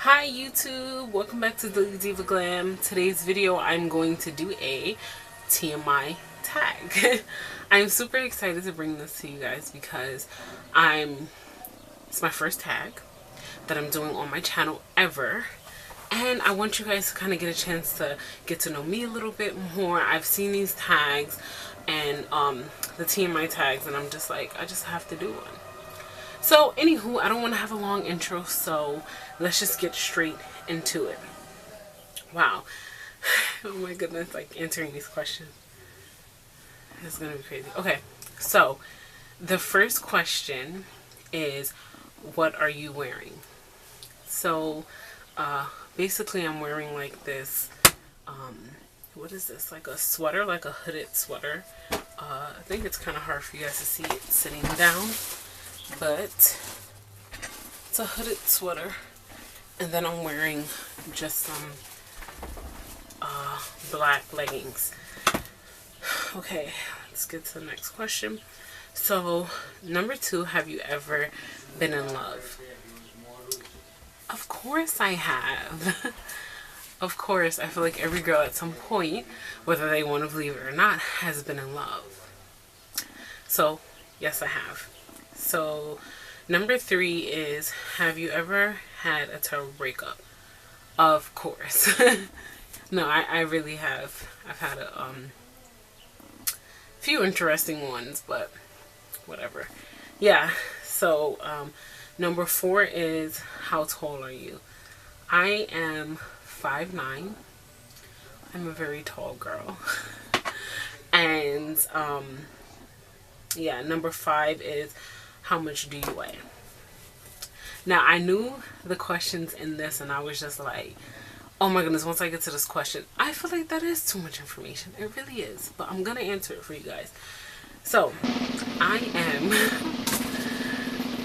Hi YouTube, welcome back to Dailydivaglam. Today's video I'm going to do a TMI tag. I'm super excited to bring this to you guys because it's my first tag that I'm doing on my channel ever. And I want you guys to kind of get a chance to get to know me a little bit more. I've seen these tags and the TMI tags, and I'm just like, I just have to do one. So, anywho, I don't want to have a long intro, so let's just get straight into it. Wow. Oh my goodness, like answering these questions. It's going to be crazy. Okay, so the first question is, what are you wearing? So, basically I'm wearing like this, what is this? Like a sweater, like a hooded sweater. I think it's kind of hard for you guys to see it sitting down. But it's a hooded sweater, and then I'm wearing just some black leggings. Okay, let's get to the next question. So, number 2, have you ever been in love? Of course I have. Of course, I feel like every girl at some point, whether they want to believe it or not, has been in love. So, yes, I have. So, number 3 is, have you ever had a terrible breakup? Of course. No, I really have. I've had a few interesting ones, but whatever. Yeah, so number 4 is, how tall are you? I am 5'9". I'm a very tall girl. And yeah, number 5 is, how much do you weigh? Now, I knew the questions in this, and I was just like, oh my goodness, once I get to this question, I feel like that is too much information. It really is. But I'm going to answer it for you guys. So, I am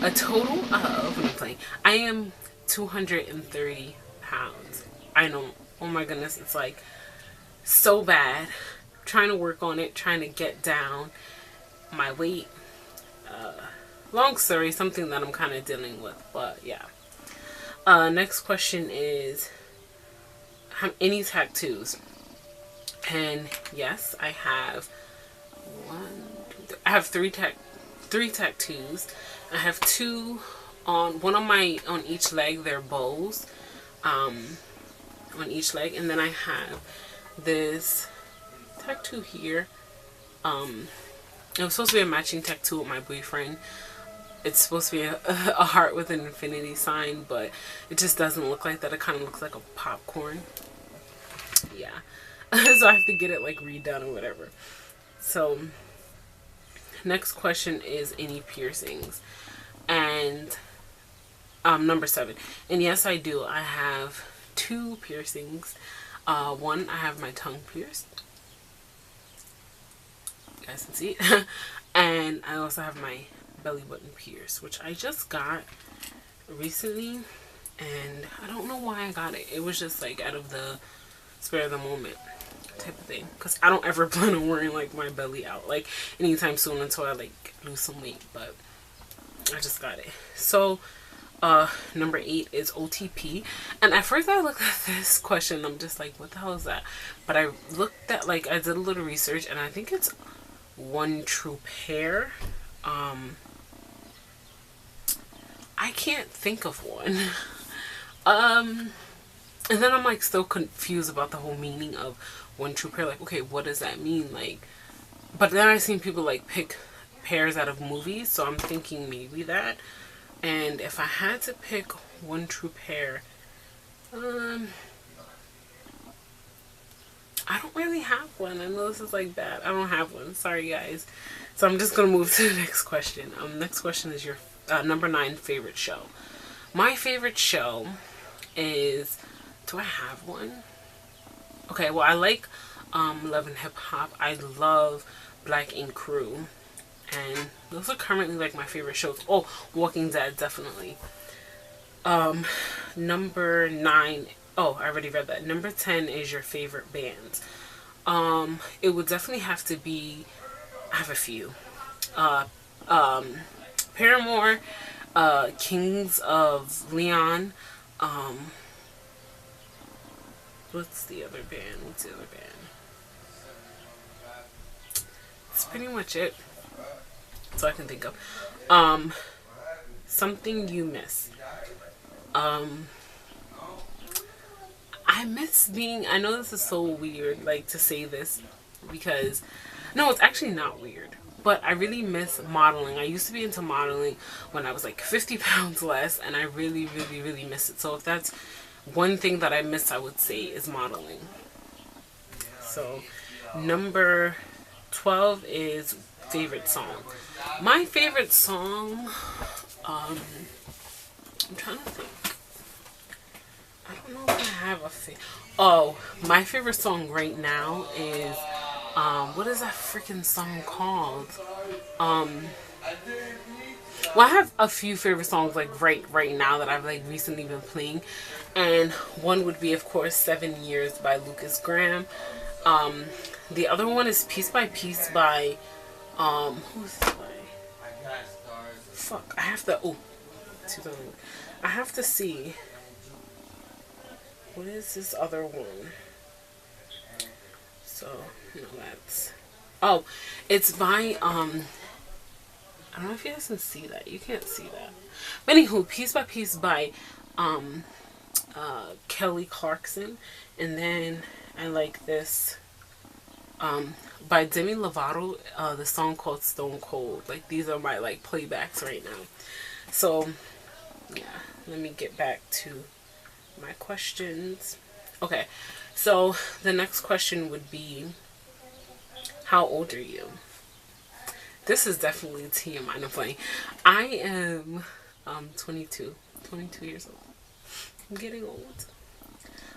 a total of, when I'm playing, I am 230 pounds. I know, oh my goodness, it's like so bad. I'm trying to work on it, trying to get down my weight. Long story, something that I'm kind of dealing with, but yeah. Next question is, any tattoos? And yes, I have I have three tattoos. I have 2 on each leg. They're bows, on each leg, and then I have this tattoo here. It was supposed to be a matching tattoo with my boyfriend. It's supposed to be a heart with an infinity sign, but it just doesn't look like that. It kind of looks like a popcorn. Yeah. So I have to get it like redone or whatever. So, next question is, any piercings? And number 7. And yes, I do. I have 2 piercings. One, I have my tongue pierced. You guys can see it. And I also have my belly button pierced, which I just got recently, and I don't know why I got it. It was just like out of the spur of the moment type of thing, because I don't ever plan on wearing like my belly out like anytime soon until I like lose some weight, but I just got it. So number 8 is OTP, and at first I looked at this question, I'm just like, what the hell is that? But I looked at, like, I did a little research, and I think it's one true pair. I can't think of one. And then I'm like still confused about the whole meaning of one true pair. Like, okay, what does that mean? Like, but then I've seen people like pick pairs out of movies, so I'm thinking maybe that. And if I had to pick one true pair, I don't really have one. I know this is like bad. I don't have one. Sorry, guys. So I'm just gonna move to the next question. Next question is your number 9 favorite show. My favorite show is, do I have one? Okay, well, I like Love and Hip Hop. I love Black Ink Crew, and those are currently like my favorite shows. Oh, Walking Dead, definitely. Number 9. Oh, I already read that. Number 10 is your favorite bands. It would definitely have to be, I have a few. Paramore, Kings of Leon, What's the other band? That's pretty much it. So I can think of. Something you miss. I miss being, I know this is so weird, like, to say this, because, no, it's actually not weird, but I really miss modeling. I used to be into modeling when I was like 50 pounds less, and I really, really, really miss it. So if that's one thing that I miss, I would say, is modeling. So number 12 is favorite song. My favorite song, I'm trying to think. I don't know if I have a favorite. Oh, my favorite song right now is, what is that freaking song called? Well, I have a few favorite songs, like, right now that I've, like, recently been playing. And one would be, of course, 7 Years by Lucas Graham. The other one is Piece by Piece by, who's this by? Fuck, I have to, oh, 2000. I have to see. What is this other one? So, no, that's, oh, it's by, I don't know if you guys can see that. You can't see that. But anywho, Piece by Piece by, Kelly Clarkson. And then I like this, by Demi Lovato, the song called Stone Cold. Like, these are my, like, playbacks right now. So, yeah, let me get back to my questions. Okay, so the next question would be, how old are you? This is definitely TMI. I'm playing. I am 22 years old. I'm getting old.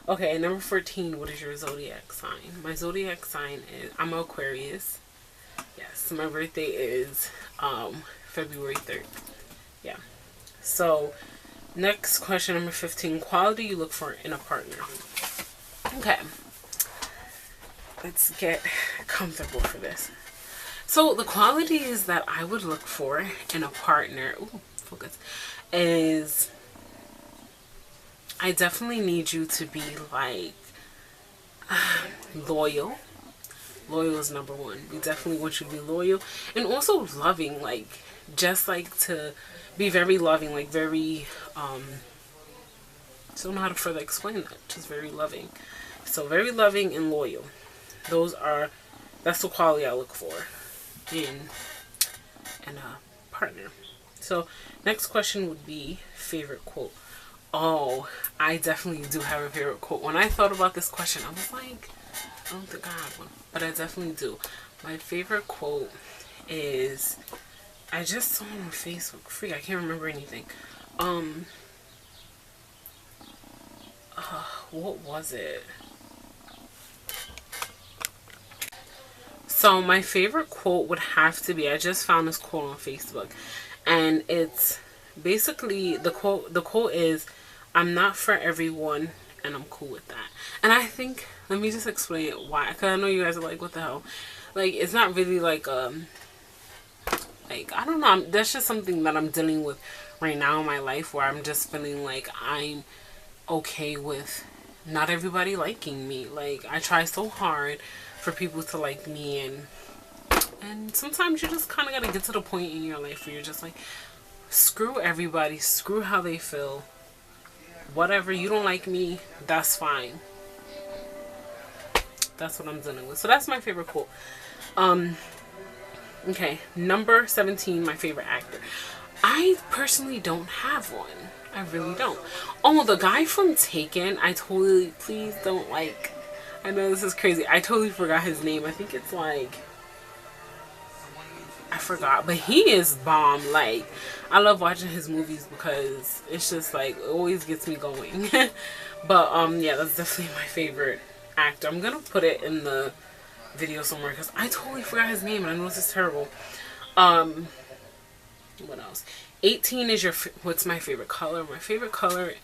Okay, number 14, what is your zodiac sign? My zodiac sign is, I'm an Aquarius. Yes, my birthday is February 3rd. Yeah. So next question, number 15. Quality you look for in a partner. Okay. Let's get comfortable for this. So the qualities that I would look for in a partner, ooh, focus, is I definitely need you to be, like, loyal. Loyal is number one. We definitely want you to be loyal. And also loving, like, just, like, to be very loving, like, very, don't know how to further explain that. Just very loving. So very loving and loyal. That's the quality I look for in a partner. So next question would be favorite quote. Oh, I definitely do have a favorite quote. When I thought about this question, I was like, I don't think I have one, but I definitely do. My favorite quote is, I just saw it on Facebook. Freak, I can't remember anything. What was it? So my favorite quote would have to be, I just found this quote on Facebook, and it's basically, the quote is, I'm not for everyone, and I'm cool with that. And I think, let me just explain why, because I know you guys are like, what the hell? Like, it's not really like, I don't know, that's just something that I'm dealing with right now in my life, where I'm just feeling like I'm okay with not everybody liking me. Like, I try so hard for people to like me, and sometimes you just kind of gotta get to the point in your life where you're just like, screw everybody, screw how they feel, whatever. You don't like me, that's fine. That's what I'm dealing with. So that's my favorite quote. Okay, number 17, my favorite actor. I personally don't have one. I really don't. Oh, the guy from Taken, I totally, please don't, like, I know this is crazy, I totally forgot his name. I think it's like, I forgot, but he is bomb. Like, I love watching his movies because it's just like, it always gets me going. But yeah, that's definitely my favorite actor. I'm gonna put it in the video somewhere because I totally forgot his name and I know this is terrible. What else? 18 is what's my favorite color? My favorite color,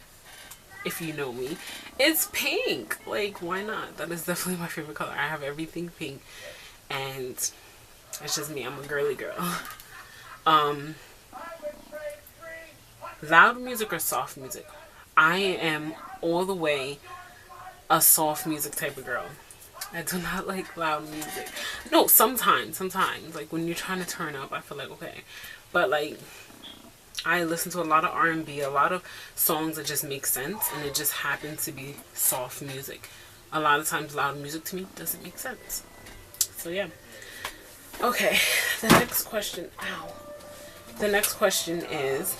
if you know me, is pink. Like, why not? That is definitely my favorite color. I have everything pink, and it's just me. I'm a girly girl. Loud music or soft music? I am all the way a soft music type of girl. I do not like loud music. No, sometimes, like when you're trying to turn up, I feel like okay, but like I listen to a lot of R&B, a lot of songs that just make sense, and it just happens to be soft music. A lot of times, loud music to me doesn't make sense. So yeah. Okay, the next question. Ow. The next question is,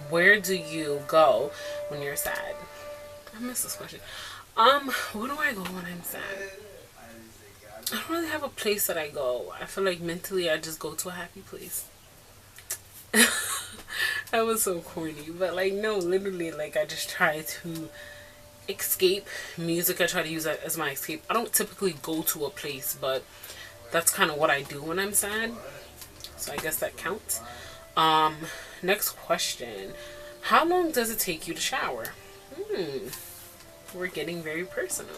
where do you go when you're sad? I missed this question. Where do I go when I'm sad? I don't really have a place that I go. I feel like mentally I just go to a happy place. That was so corny, but like no, literally, like I just try to escape. Music, I try to use that as my escape. I don't typically go to a place, but that's kind of what I do when I'm sad, so I guess that counts. Next question. How long does it take you to shower? We're getting very personal.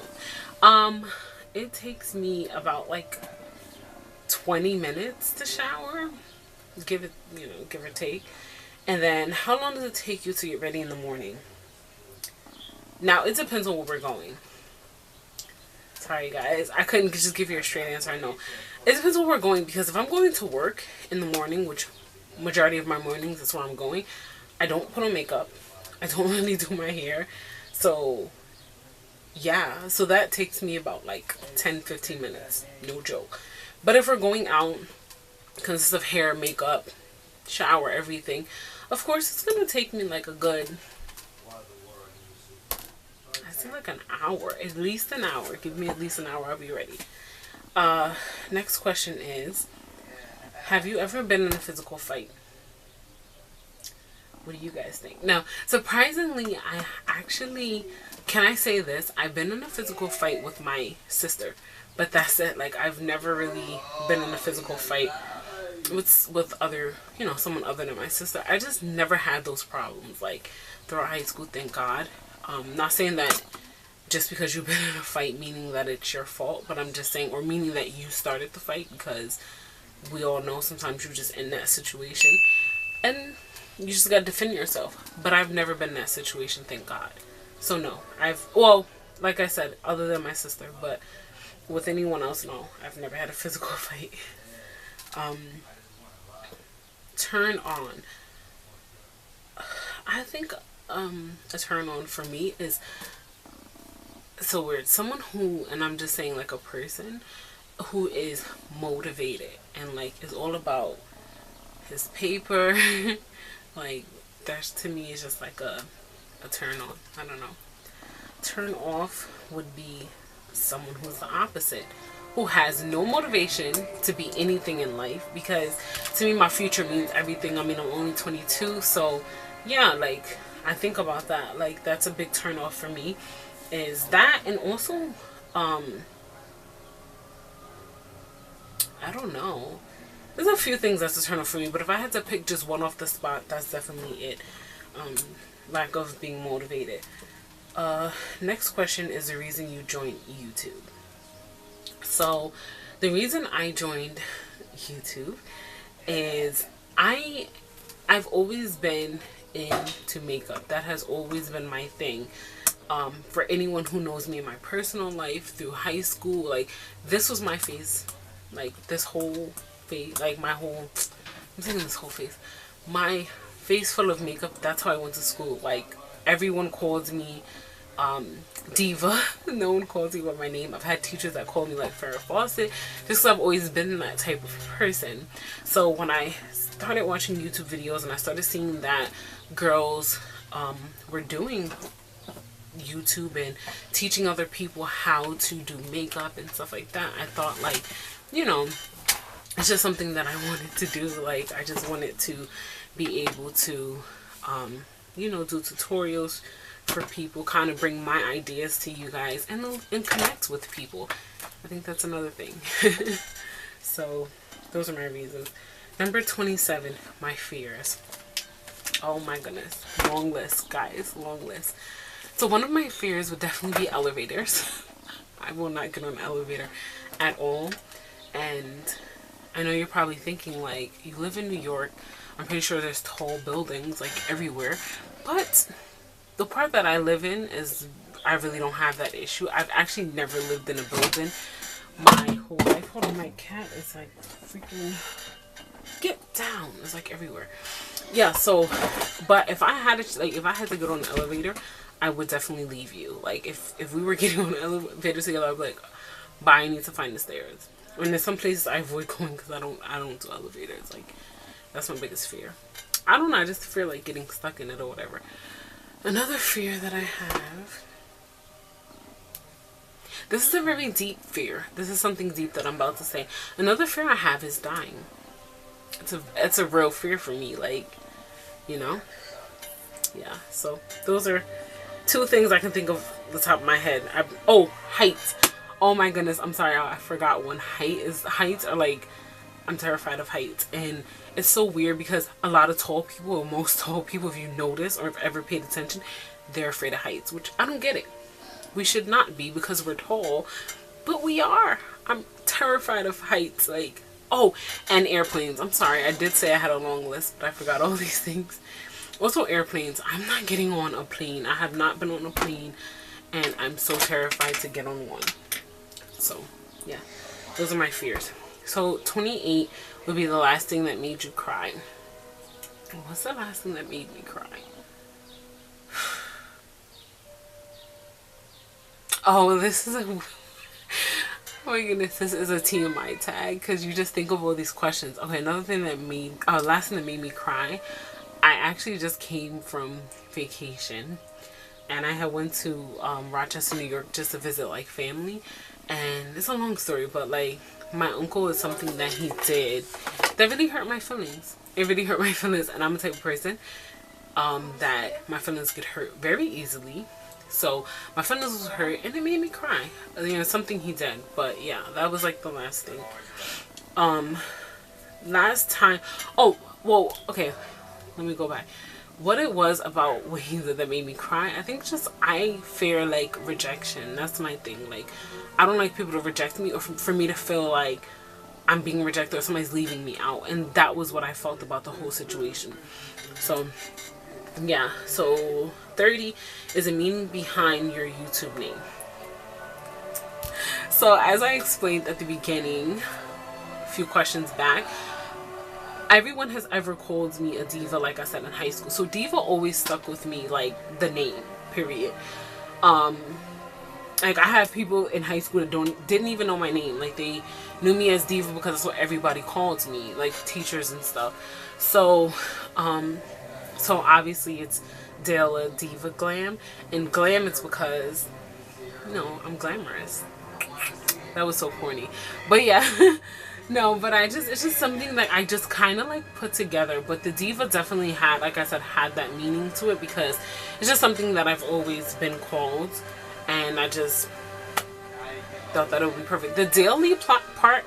It takes me about like 20 minutes to shower, give it, give or take. And then how long does it take you to get ready in the morning? Now it depends on where we're going. Sorry guys, I couldn't just give you a straight answer. I know it depends on where we're going, because if I'm going to work in the morning, which majority of my mornings is where I'm going, I don't put on makeup. I don't really do my hair. So yeah, so that takes me about like 10-15 minutes, no joke. But if we're going out, consists of hair, makeup, shower, everything, of course it's gonna take me like a good, I say like an hour, at least an hour. Give me at least an hour, I'll be ready. Next question is, have you ever been in a physical fight? What do you guys think? Now, surprisingly, I actually, can I say this? I've been in a physical fight with my sister, but that's it. Like, I've never really been in a physical fight with other, someone other than my sister. I just never had those problems, like, throughout high school, thank God. Not saying that just because you've been in a fight meaning that it's your fault, but I'm just saying, or meaning that you started the fight, because we all know sometimes you're just in that situation and you just gotta defend yourself. But I've never been in that situation, thank God. So no, well, like I said, other than my sister, but with anyone else, no, I've never had a physical fight. Turn on. I think a turn on for me is so weird. Someone who, and I'm just saying like a person who is motivated and like is all about his paper. Like that to me is just like a turn on. I don't know. Turn off would be someone who's the opposite, who has no motivation to be anything in life, because to me my future means everything. I mean, I'm only 22, so yeah, like I think about that. Like that's a big turn off for me, is that. And also I don't know, there's a few things that's a turn off for me, but if I had to pick just one off the spot, that's definitely it. Lack of being motivated. Next question is the reason you joined YouTube. So the reason I joined YouTube is I've always been into makeup. That has always been my thing. For anyone who knows me in my personal life, through high school, like this was my face. Like this whole face, like my whole, I'm saying this whole face, my face full of makeup. That's how I went to school. Like everyone calls me Diva. No one calls me by my name. I've had teachers that call me like Farrah Fawcett, just 'cause I've always been that type of person. So when I started watching YouTube videos and I started seeing that girls were doing YouTube and teaching other people how to do makeup and stuff like that, I thought like, it's just something that I wanted to do. Like I just wanted to be able to do tutorials for people, kind of bring my ideas to you guys and connect with people. I think that's another thing. So those are my reasons. Number 27, my fears. Oh my goodness, long list, guys, long list. So one of my fears would definitely be elevators. I will not get on an elevator at all. And I know you're probably thinking, like, you live in New York, I'm pretty sure there's tall buildings like everywhere, but the part that I live in is I really don't have that issue. I've actually never lived in a building my whole life. Hold on, my cat is like freaking, get down. It's like everywhere. Yeah, so, but if I had to, like, if I had to get on the elevator, I would definitely leave you. Like, if we were getting on the elevator together, I'd be like, bye, I need to find the stairs. And there's some places I avoid going because I don't do elevators. Like, that's my biggest fear. I don't know, I just fear like getting stuck in it or whatever. Another fear that I have, this is a very deep fear. This is something deep that I'm about to say. Another fear I have is dying. It's a real fear for me, like, you know? Yeah, so those are two things I can think of the top of my head. Oh, heights. Oh my goodness, I'm sorry, I forgot one. Heights are like, I'm terrified of heights. And it's so weird because a lot of tall people, or most tall people, if you notice or if ever paid attention, they're afraid of heights, which I don't get it. We should not be because we're tall, but we are. I'm terrified of heights, like, oh, and airplanes. I'm sorry, I did say I had a long list, but I forgot all these things. Also airplanes. I'm not getting on a plane. I have not been on a plane, and I'm so terrified to get on one. So, yeah, those are my fears. So, 28 would be the last thing that made you cry. What's the last thing that made me cry? Oh, this is a... Oh my goodness, this is a Tmi Tag, because you just think of all these questions. Okay, another thing that made... last thing that made me cry, I actually just came from vacation, and I had went to Rochester, New York, just to visit, like, family. And it's a long story, but, like, my uncle is something that he did that really hurt my feelings. It really hurt my feelings, and I'm the type of person that my feelings get hurt very easily. So my feelings was hurt, and it made me cry. You know, something he did. But yeah, that was like the last thing. Last time. Oh, well, okay. Let me go back. What it was about what he did that made me cry, I think just I fear like rejection. That's my thing. Like, I don't like people to reject me, or for me to feel like I'm being rejected or somebody's leaving me out. And that was what I felt about the whole situation. So yeah, so 30 is a meaning behind your YouTube name. So as I explained at the beginning, a few questions back, everyone has ever called me a diva, like I said, in high school. So diva always stuck with me, like the name, period. Like I have people in high school that didn't even know my name. Like they knew me as diva because that's what everybody called me, like teachers and stuff. So so obviously it's Dailydivaglam, and glam it's because, you know, I'm glamorous. That was so corny, but yeah. No, but it's just something that I just kind of like put together. But the diva definitely had, like I said, had that meaning to it, because it's just something that I've always been called, and I just thought that it would be perfect. The daily plot part,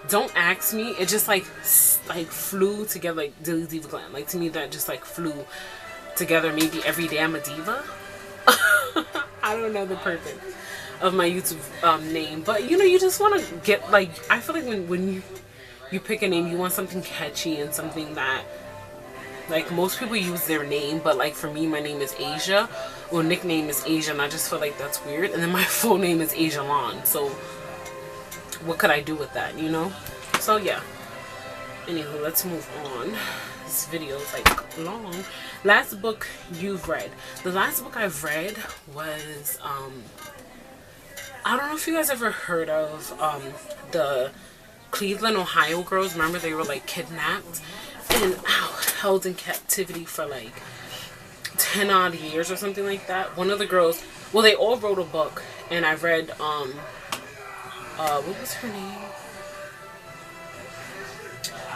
don't ask me, it just like flew together, like Dailydivaglam. Like to me that just like flew together. Maybe every day I'm a diva. I don't know the purpose of my YouTube name, but you know, you just want to get, like, I feel like when you pick a name, you want something catchy and something that, like, most people use their name, but like for me, my name is Asia, or nickname is Asia, and I just feel like that's weird. And then my full name is Asia Lon, so what could I do with that, you know? So yeah, anywho, let's move on. This video is like long. Last book you've read. The last book I've read was I don't know if you guys ever heard of the Cleveland, Ohio girls. Remember, they were like kidnapped and held in captivity for like 10 odd years or something like that. One of the girls, well, they all wrote a book, and I read what was her name?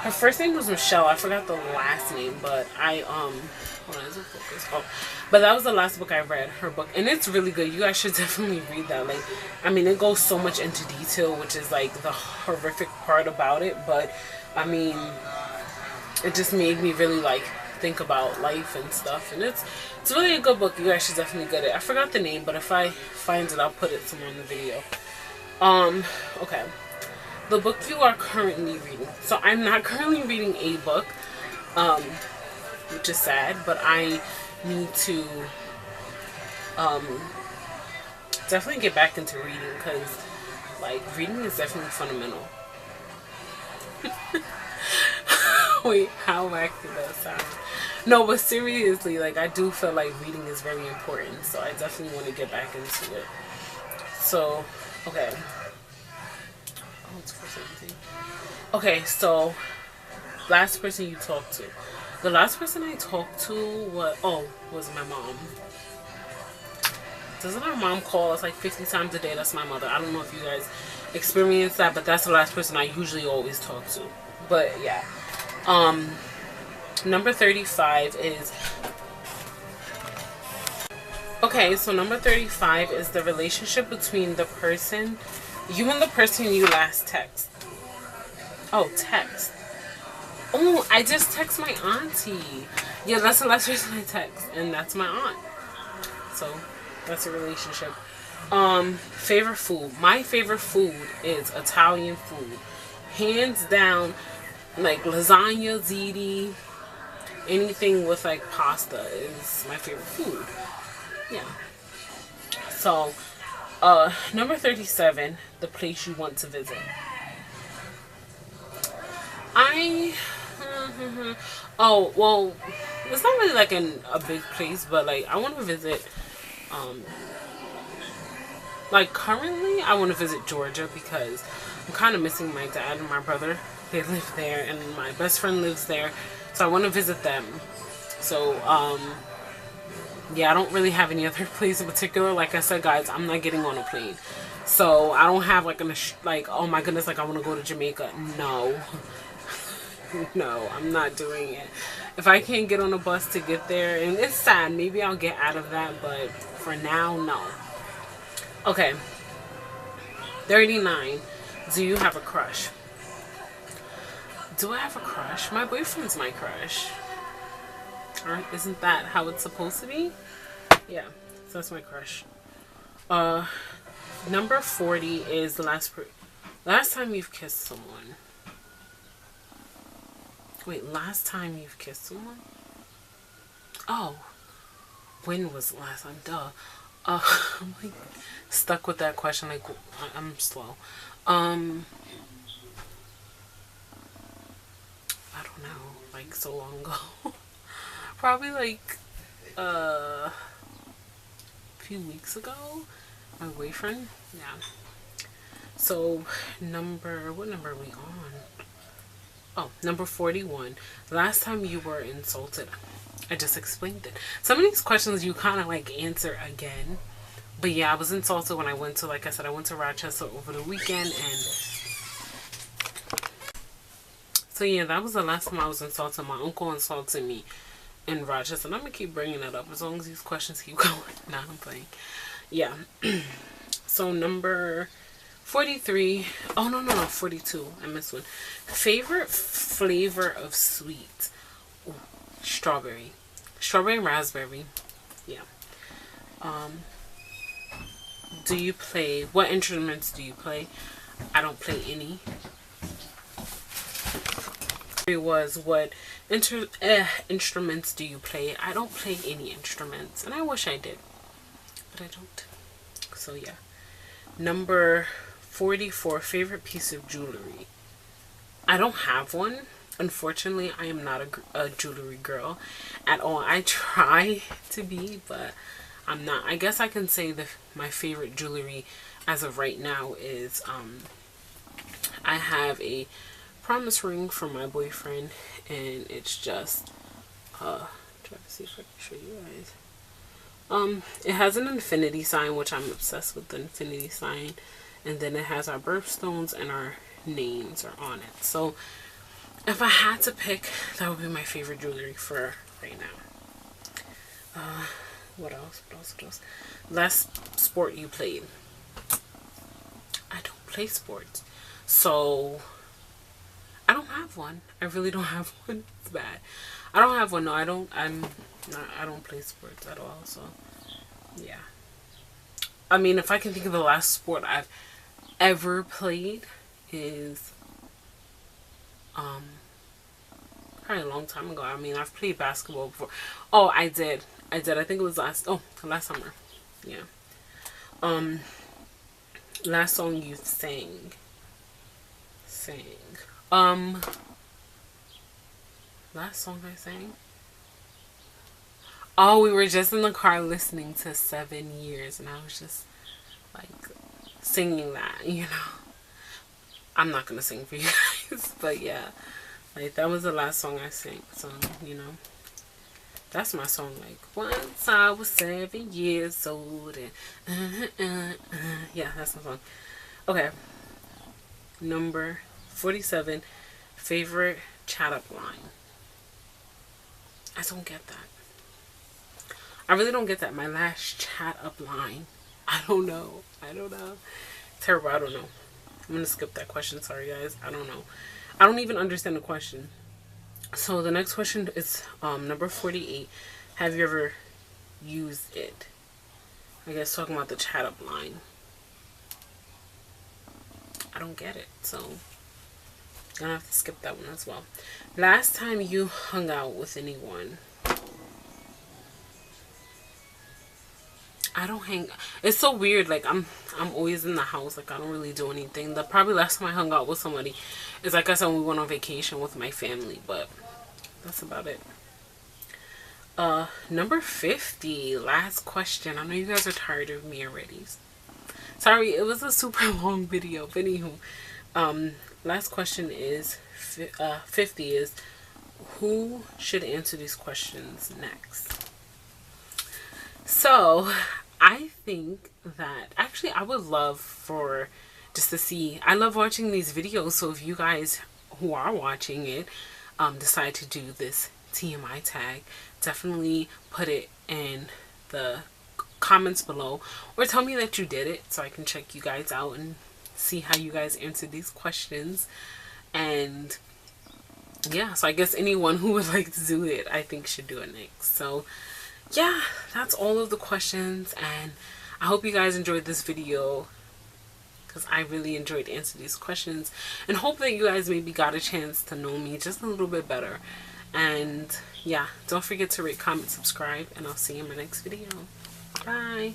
Her first name was Michelle. I forgot the last name, but hold on, is it focus? Oh, but that was the last book I read, her book, and it's really good. You guys should definitely read that. Like, I mean, it goes so much into detail, which is like the horrific part about it, but I mean, it just made me really like think about life and stuff, and it's really a good book. You guys should definitely get it. I forgot the name, but if I find it, I'll put it somewhere in the video. Okay. The book you are currently reading. So I'm not currently reading a book, which is sad, but I need to definitely get back into reading, because like reading is definitely fundamental. Wait, how wacky did that sound? No, but seriously, like I do feel like reading is very important, so I definitely want to get back into it. So, okay. Oh, it's 4:17. Okay, so last person you talked to. The last person I talked to was my mom. Doesn't our mom call us like 50 times a day? That's my mother. I don't know if you guys experience that, but that's the last person I usually always talk to. But yeah. Number 35 is... Okay, so number 35 is the relationship between the person, you and the person you last text. Oh, text. Oh, I just text my auntie. Yeah, that's the last person I text, and that's my aunt. So, that's a relationship. Favorite food. My favorite food is Italian food. Hands down, like lasagna, ziti, anything with like pasta is my favorite food. Yeah. So, number 37, the place you want to visit. Oh, well, it's not really like a big place, but like I want to visit, like currently I want to visit Georgia, because I'm kind of missing my dad and my brother. They live there, and my best friend lives there, so I want to visit them. So, yeah, I don't really have any other place in particular. Like I said, guys, I'm not getting on a plane. So, I don't have like oh my goodness, like I want to go to Jamaica. No. No, I'm not doing it. If I can't get on a bus to get there, and it's sad, maybe I'll get out of that, but for now, no. Okay. 39. Do you have a crush? Do I have a crush? My boyfriend's my crush. Isn't that how it's supposed to be? Yeah, so that's my crush. Number 40 is the last time you've kissed someone. Wait, last time you've kissed someone? Oh, when was the last time? Duh. I'm like stuck with that question. Like I'm slow. I don't know. Like so long ago. Probably like a few weeks ago. My boyfriend. Yeah. So what number are we on? Oh, number 41. Last time you were insulted. I just explained it. Some of these questions you kind of like answer again. But yeah, I was insulted when I went to, like I said, I went to Rochester over the weekend. And so yeah, that was the last time I was insulted. My uncle insulted me in Rochester. And I'm going to keep bringing that up as long as these questions keep going. Nah, I'm playing. Yeah. So number 43. Oh, no, 42. I missed one. Favorite flavor of sweet. Ooh, strawberry. Strawberry and raspberry. Yeah. Do you play... What instruments do you play? I don't play any. It was, what instruments do you play? I don't play any instruments. And I wish I did. But I don't. So, yeah. Number 44, favorite piece of jewelry. I don't have one. Unfortunately, I am not a jewelry girl at all. I try to be, but I'm not. I guess I can say that my favorite jewelry as of right now is I have a promise ring from my boyfriend, and it's just try to see if I can show you guys. It has an infinity sign, which I'm obsessed with the infinity sign. And then it has our birthstones and our names are on it. So, if I had to pick, that would be my favorite jewelry for right now. What else? Last sport you played? I don't play sports. So, I don't have one. I really don't have one. It's bad. I don't have one. No, I don't play sports at all. So, yeah. I mean, if I can think of the last sport I've ever played is probably a long time ago. I mean, I've played basketball before. Oh, I did. I think it was last summer. Yeah. Last song you sang. Last song I sang. Oh, we were just in the car listening to 7 Years, and I was just like singing that, you know. I'm not gonna sing for you guys, but yeah, like that was the last song I sang. So, you know, that's my song. Like, once I was 7 years old, and yeah, that's my song. Okay, number 47, favorite chat up line. I don't get that. I really don't get that. My last chat up line. I don't know. Terrible. I don't know. I'm going to skip that question. Sorry, guys. I don't know. I don't even understand the question. So the next question is number 48. Have you ever used it? I guess talking about the chat up line. I don't get it. So I'm going to have to skip that one as well. Last time you hung out with anyone. I don't hang. It's so weird. Like I'm always in the house. Like I don't really do anything. The probably last time I hung out with somebody is, like I said, when we went on vacation with my family. But that's about it. Number 50. Last question. I know you guys are tired of me already. Sorry, it was a super long video. But anywho, last question is 50 is, who should answer these questions next? So I think that actually I would love for just to see. I love watching these videos. So if you guys who are watching it decide to do this TMI tag, definitely put it in the comments below, or tell me that you did it so I can check you guys out and see how you guys answer these questions. And yeah, so I guess anyone who would like to do it, I think should do it next. So yeah, that's all of the questions, and I hope you guys enjoyed this video because I really enjoyed answering these questions, and hope that you guys maybe got a chance to know me just a little bit better. And yeah, don't forget to rate, comment, subscribe, and I'll see you in my next video. Bye.